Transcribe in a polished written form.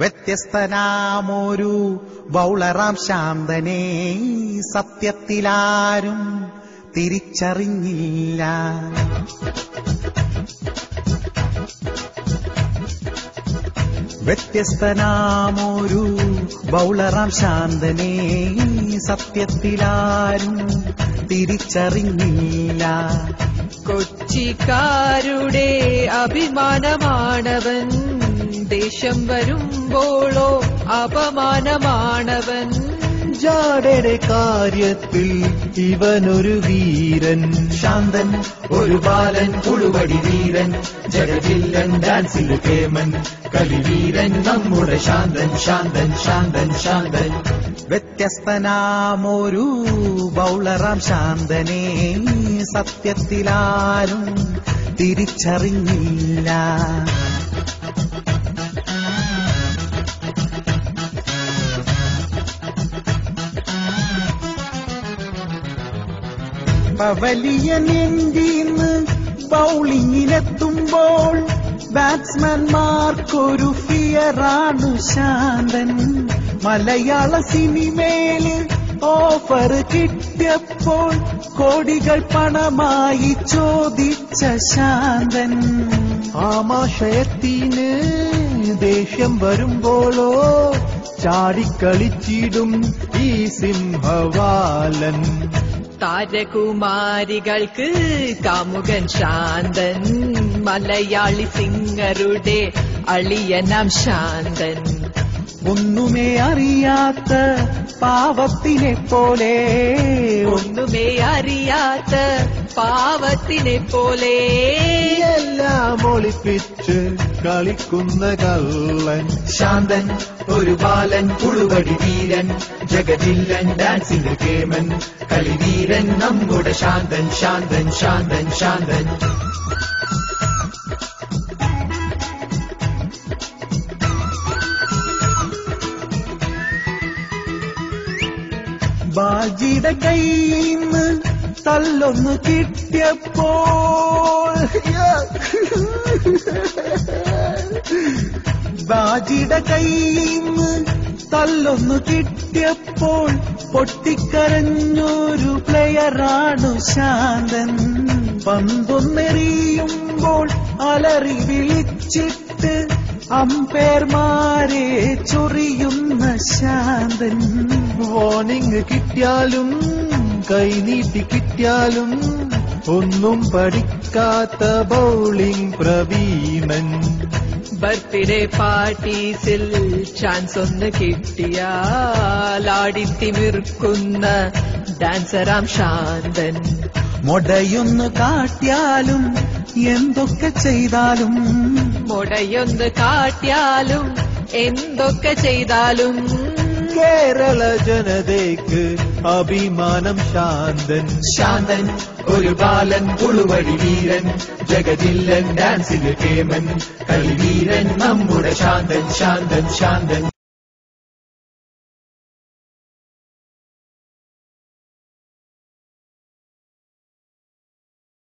വ്യത്യസ്തനാമൊരു ബൗളറാം ശാന്തനെ സത്യത്തിലാരും തിരിച്ചറിഞ്ഞില്ല. വ്യത്യസ്തനാമൊരു ബൗളറാം ശാന്തനെ സത്യത്തിലാരും തിരിച്ചറിഞ്ഞില്ല. കൊച്ചിക്കാരുടെ അഭിമാനമാണവൻ, ദേശം വരുമ്പോളോ അപമാനമാണവൻ. ജാടയുടെ കാര്യത്തിൽ ഇവനൊരു വീരൻ, ശാന്തൻ ഒരു ബാലൻ, പുളുവടി വീരൻ, ജഗജില്ലൻ, ഡാൻസിൽ കേമൻ, കളിവീരൻ, നമ്മുടെ ശാന്തൻ ശാന്തൻ ശാന്തൻ ശാന്തൻ. വ്യത്യസ്തനാമൊരു ബൗളറാം ശാന്തനെ സത്യത്തിലാരും തിരിച്ചറിഞ്ഞില്ല. പവലിയൻ എൻഡിന്ന് ബൗളിങ്ങിനെത്തുമ്പോൾ ബാറ്റ്സ്മാൻമാർക്കൊരു ഫിയറാണു ശാന്തൻ. മലയാള സിനിമയില് ഓഫർ കിട്ടിയപ്പോൾ കോടികൾ പണമായി ചോദിച്ച ശാന്തൻ. ആമാശയത്തിന് ദേഷ്യം വരുമ്പോളോ ചാടിക്കളിച്ചിടും ഈ സിംഹവാലൻ. താരകുമാരികൾക്ക് കാമുകൻ ശാന്തൻ, മലയാളി സിംഗറുടെ അളിയനാം ശാന്തൻ. ഒന്നുമേ അറിയാത്ത പാവത്തിനെ പോലെ, ഒന്നുമേ അറിയാത്ത പാവത്തിനെ പോലെ, എല്ലാം ഒളിപ്പിച്ച് കളിക്കുന്ന കള്ളൻ. ശാന്തൻ ഒരു ബാലൻ, പുളുവടി വീരൻ, ജഗജില്ലൻ, ഡാൻസിൽ കേമൻ, കളിവീരൻ, നമ്മുടെ ശാന്തൻ ശാന്തൻ ശാന്തൻ ശാന്തൻ. ബാജിയുടെ കയ്യിന്ന് തല്ലൊന്നു കിട്ടിയപ്പോൾ, ബാജിയുടെ കയ്യിന്ന് തല്ലൊന്നു കിട്ടിയപ്പോൾ പൊട്ടിക്കരഞ്ഞൊരു പ്ലെയറാണു ശാന്തൻ. പന്തൊന്നെറിയുമ്പോൾ അലറി വിളിച്ചിട്ട് അമ്പയർമാരെ ചൊറിയുന്ന ശാന്തൻ. വാർണിംഗ് കിട്ടിയാലും കൈനീട്ടി കിട്ടിയാലും ഒന്നും പഠിക്കാത്ത ബൗളിംഗ് പ്രവീണൻ. ബർത്ത്ഡേ പാർട്ടീസിൽ ചാൻസ് ഒന്ന് കിട്ടിയാൽ ആടിത്തിമിർക്കുന്ന ഡാൻസറാം ശാന്തൻ. മൊടയൊന്ന് കാട്ടിയാലും എന്തൊക്കെ ചെയ്താലും, മൊടയൊന്ന് കാട്ടിയാലും എന്തൊക്കെ ചെയ്താലും, കേരള ജനതയ്ക്ക് അഭിമാനം ശാന്തൻ. ശാന്തൻ ഒരു ബാലൻ, പുളുവടി വീരൻ, ജഗജില്ലൻ, ഡാൻസിൽ കേമൻ, കളിവീരൻ, നമ്മുടെ ശാന്തൻ ശാന്തൻ ശാന്തൻ.